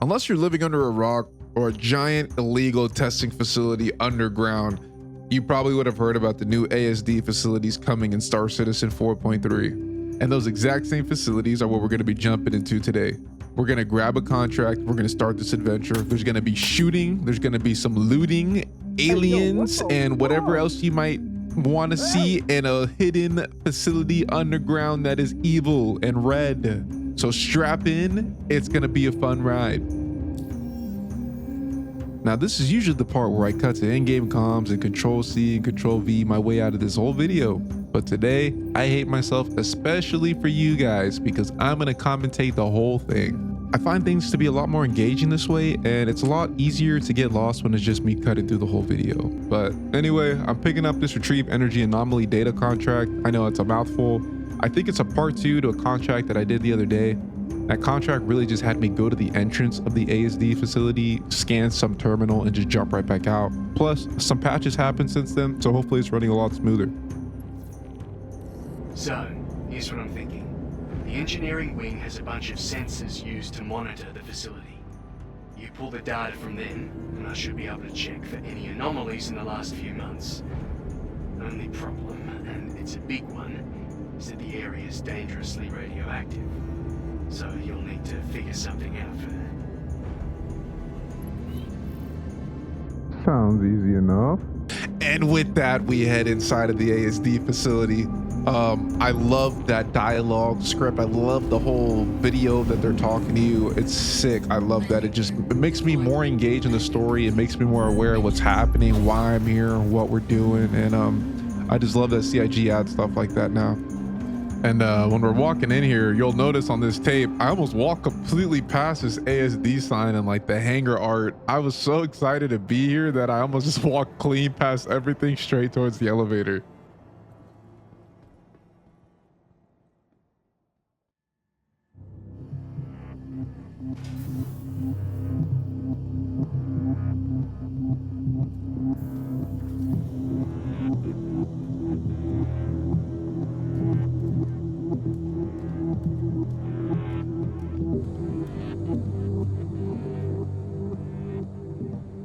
Unless you're living under a rock or a giant illegal testing facility underground, you probably would have heard about the new ASD facilities coming in Star Citizen 4.3. And those exact same facilities are what we're going to be jumping into today. We're going to grab a contract. We're going to start this adventure. There's going to be shooting. There's going to be some looting, aliens, and whatever else you might want to see in a hidden facility underground that is evil and red. So strap in. It's going to be a fun ride. Now, this is usually the part where I cut to in-game comms and Control C and Control V my way out of this whole video. But today, I hate myself, especially for you guys, because I'm going to commentate the whole thing. I find things to be a lot more engaging this way, and it's a lot easier to get lost when it's just me cutting through the whole video. But anyway, I'm picking up this Retrieve Energy Anomaly data contract. I know it's a mouthful. I think it's a part 2 to a contract that I did the other day. That contract really just had me go to the entrance of the ASD facility, scan some terminal, and just jump right back out. Plus, some patches happened since then, so hopefully it's running a lot smoother. So, here's what I'm thinking. The engineering wing has a bunch of sensors used to monitor the facility. You pull the data from them, and I should be able to check for any anomalies in the last few months. Only problem, and it's a big one, is that the area is dangerously radioactive. So you'll need to figure something out for that. Sounds easy enough. And with that, we head inside of the ASD facility. I love that dialogue script. I love the whole video that they're talking to you. It's sick. I love that. It makes me more engaged in the story. It makes me more aware of what's happening, why I'm here, what we're doing. And I just love that CIG adds stuff like that now. And when we're walking in here, you'll notice on this tape, I almost walked completely past this ASD sign and like the hangar art. I was so excited to be here that I almost just walked clean past everything straight towards the elevator.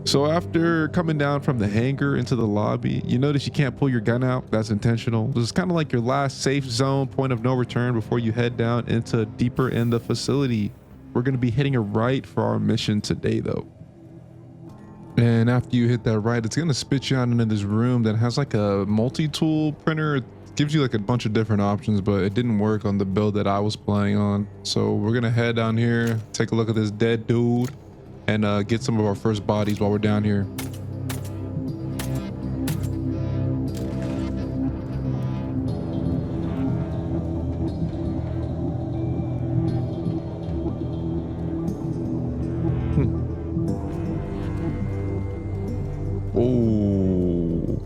So after coming down from the hangar into the lobby, you notice you can't pull your gun out. That's intentional. This is kind of like your last safe zone point of no return before you head down into deeper in the facility. We're going to be hitting a right for our mission today though. And after you hit that right, it's going to spit you out into this room that has like a multi-tool printer. It gives you like a bunch of different options, but it didn't work on the build that I was playing on. So we're going to head down here, take a look at this dead dude, and get some of our first bodies while we're down here. Oh.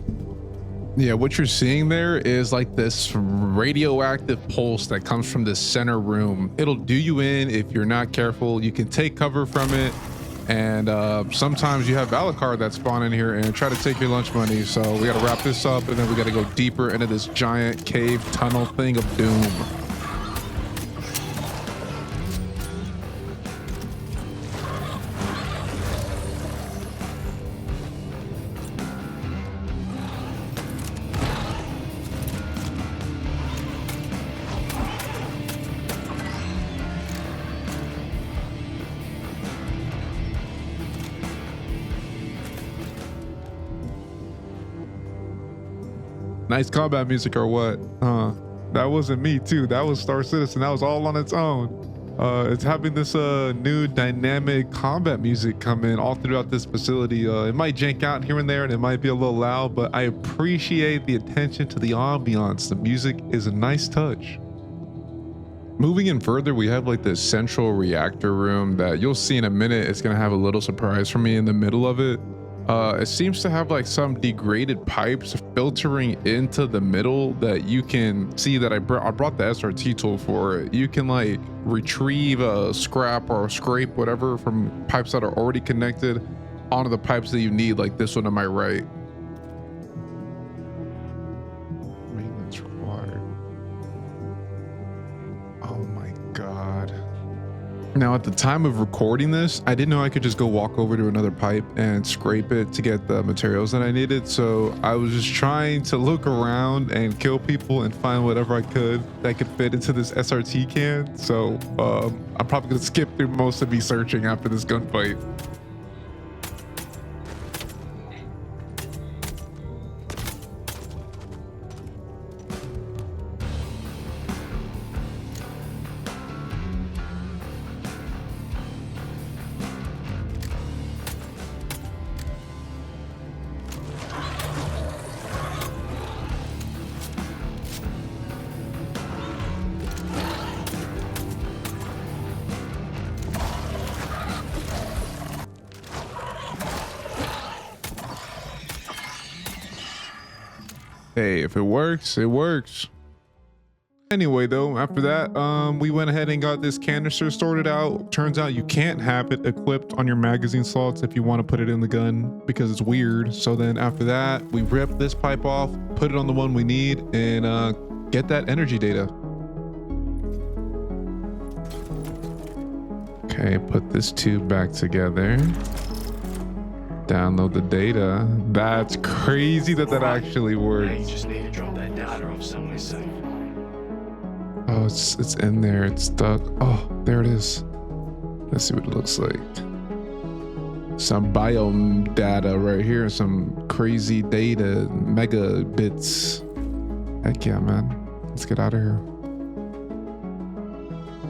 Yeah, what you're seeing there is like this radioactive pulse that comes from the center room. It'll do you in if you're not careful. You can take cover from it. And sometimes you have Alucard that spawn in here and try to take your lunch money. So we got to wrap this up, and then we got to go deeper into this giant cave tunnel thing of doom. Nice combat music or what? That wasn't me too. That was Star Citizen. That was all on its own. It's having this new dynamic combat music come in all throughout this facility. It might jank out here and there and it might be a little loud, but I appreciate the attention to the ambiance. The music is a nice touch. Moving in further, we have like this central reactor room that you'll see in a minute. It's gonna have a little surprise for me in the middle of it. It seems to have like some degraded pipes filtering into the middle that you can see that I brought the SRT tool for it. You can like retrieve a scrap or scrape whatever from pipes that are already connected onto the pipes that you need, like this one on my right. Maintenance required. Oh my God. Now, at the time of recording this, I didn't know I could just go walk over to another pipe and scrape it to get the materials that I needed. So I was just trying to look around and kill people and find whatever I could that could fit into this SRT can. So I'm probably gonna skip through most of me searching after this gunfight. Hey, if it works, it works. Anyway, though, after that, we went ahead and got this canister sorted out. Turns out you can't have it equipped on your magazine slots if you want to put it in the gun because it's weird. So then after that, we ripped this pipe off, put it on the one we need, and get that energy data. Okay, put this tube back together. Download the data. That's crazy that actually Now works. you just need to drop that data off somewhere safe. Oh, it's in there. It's stuck. Oh, there it is. Let's see what it looks like. Some biome data right here. Some crazy data, megabits. Heck yeah, man. Let's get out of here.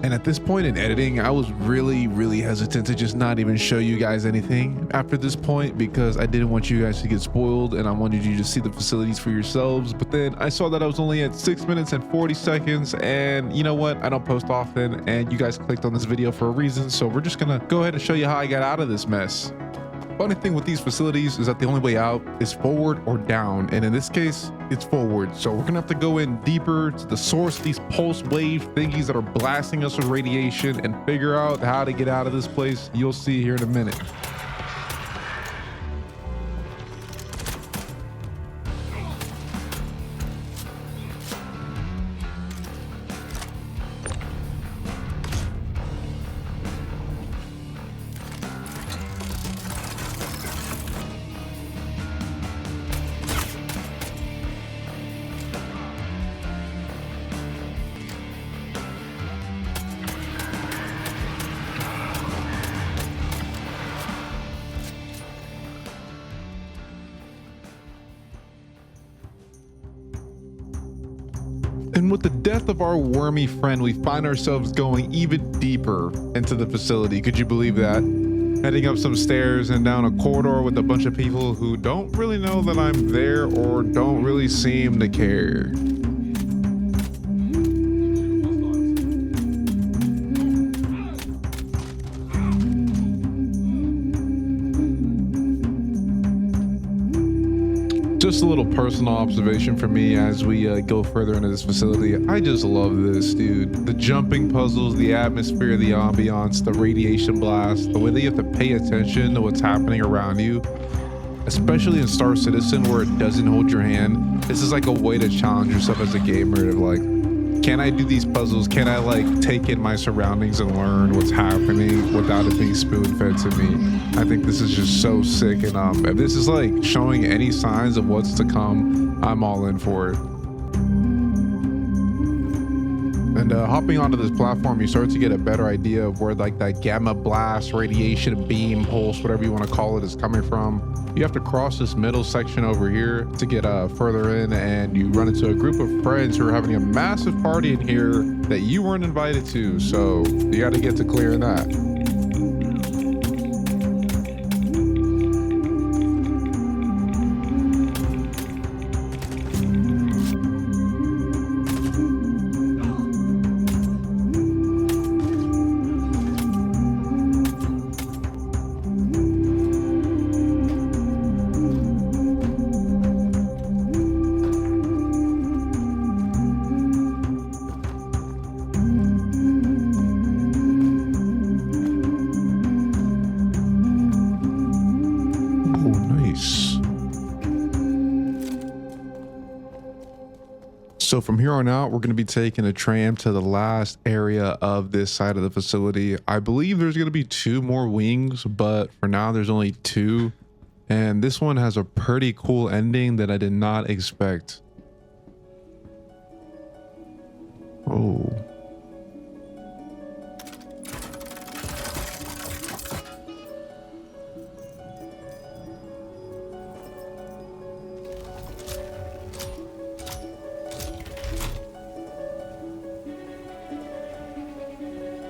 And at this point in editing, I was really hesitant to just not even show you guys anything after this point because I didn't want you guys to get spoiled and I wanted you to see the facilities for yourselves. But then I saw that I was only at 6 minutes and 40 seconds. And you know what? I don't post often and you guys clicked on this video for a reason. So we're just gonna go ahead and show you how I got out of this mess. Funny thing with these facilities is that the only way out is forward or down, and in this case it's forward. So we're gonna have to go in deeper to the source of these pulse wave thingies that are blasting us with radiation and figure out how to get out of this place. You'll see here in a minute. And with the death of our wormy friend, we find ourselves going even deeper into the facility. Could you believe that? Heading up some stairs and down a corridor with a bunch of people who don't really know that I'm there or don't really seem to care. Just a little personal observation for me as we go further into this facility. I just love this, dude. The jumping puzzles, the atmosphere, the ambiance, the radiation blast, the way that you have to pay attention to what's happening around you, especially in Star Citizen where it doesn't hold your hand. This is like a way to challenge yourself as a gamer to like, can I do these puzzles? Can I like take in my surroundings and learn what's happening without it being spoon-fed to me? I think this is just so sick, and if this is like showing any signs of what's to come, I'm all in for it. And hopping onto this platform, you start to get a better idea of where like that gamma blast, radiation beam, pulse, whatever you want to call it, is coming from. You have to cross this middle section over here to get further in, and you run into a group of friends who are having a massive party in here that you weren't invited to. So you got to get to clearing that. So from here on out, we're going to be taking a tram to the last area of this side of the facility. I believe there's going to be 2 more wings, but for now there's only 2. And this one has a pretty cool ending that I did not expect. Oh.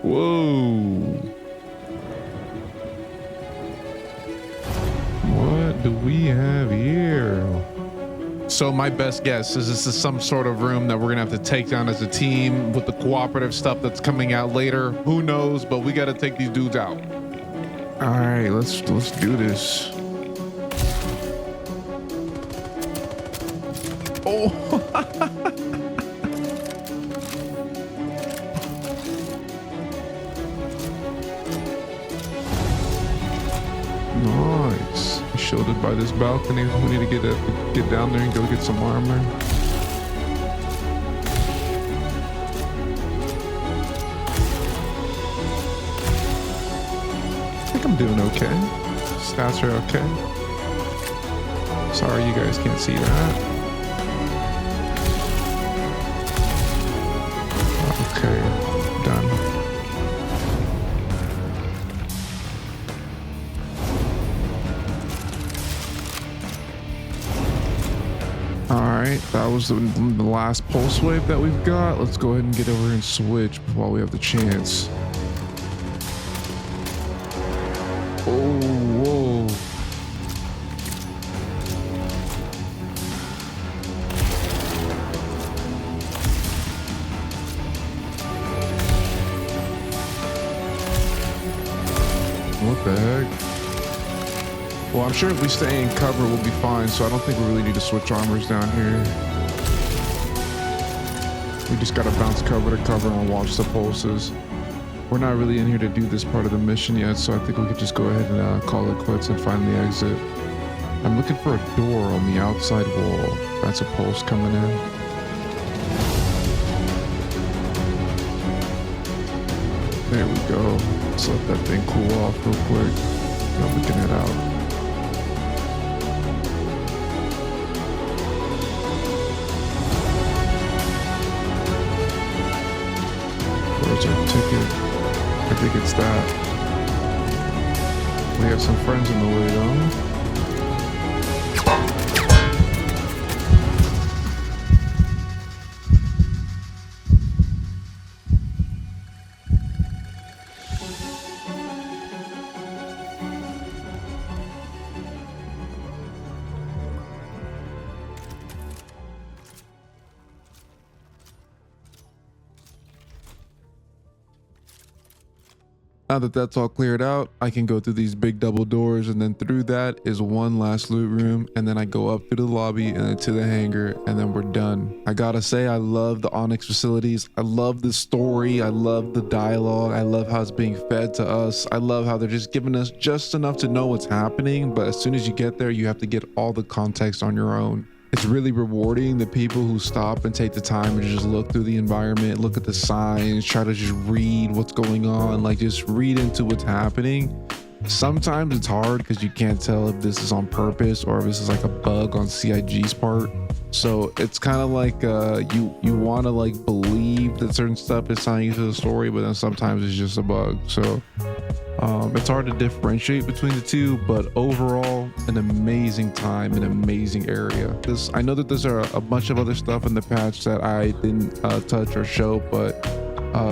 Whoa. What do we have here? So my best guess is this is some sort of room that we're gonna have to take down as a team with the cooperative stuff that's coming out later. Who knows, but we gotta take these dudes out. All right, let's do this. Oh. Nice. Shielded by this balcony. We need to get down there and go get some armor. I think I'm doing okay. Stats are okay. Sorry you guys can't see that. Okay, done. Alright, that was the last pulse wave that we've got. Let's go ahead and get over here and switch while we have the chance. Oh, whoa. What the heck? Well, I'm sure if we stay in cover, we'll be fine, so I don't think we really need to switch armors down here. We just gotta bounce cover to cover and watch the pulses. We're not really in here to do this part of the mission yet, so I think we could just go ahead and call it quits and find the exit. I'm looking for a door on the outside wall. That's a pulse coming in. There we go. Let's let that thing cool off real quick. Then we can head out. Where's our ticket? I think it's that. We have some friends in the way though. Now that that's all cleared out, I can go through these big double doors, and then through that is one last loot room, and then I go up through the lobby and then to the hangar, and then we're done. I gotta say, I love the Onyx facilities. I love the story. I love the dialogue. I love how it's being fed to us. I love how they're just giving us just enough to know what's happening, but as soon as you get there, you have to get all the context on your own. It's really rewarding, the people who stop and take the time to just look through the environment, look at the signs, try to just read what's going on, like just read into what's happening. Sometimes it's hard because you can't tell if this is on purpose or if this is like a bug on CIG's part. So it's kind of like you want to like believe that certain stuff is tying you to the story, but then sometimes it's just a bug. So it's hard to differentiate between the two, but overall an amazing time, an amazing area. I know that there's a bunch of other stuff in the patch that I didn't touch or show, but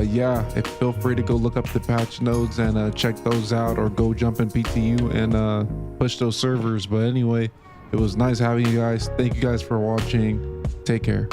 yeah, feel free to go look up the patch notes and check those out, or go jump in PTU and push those servers. But anyway, it was nice having you guys. Thank you guys for watching. Take care.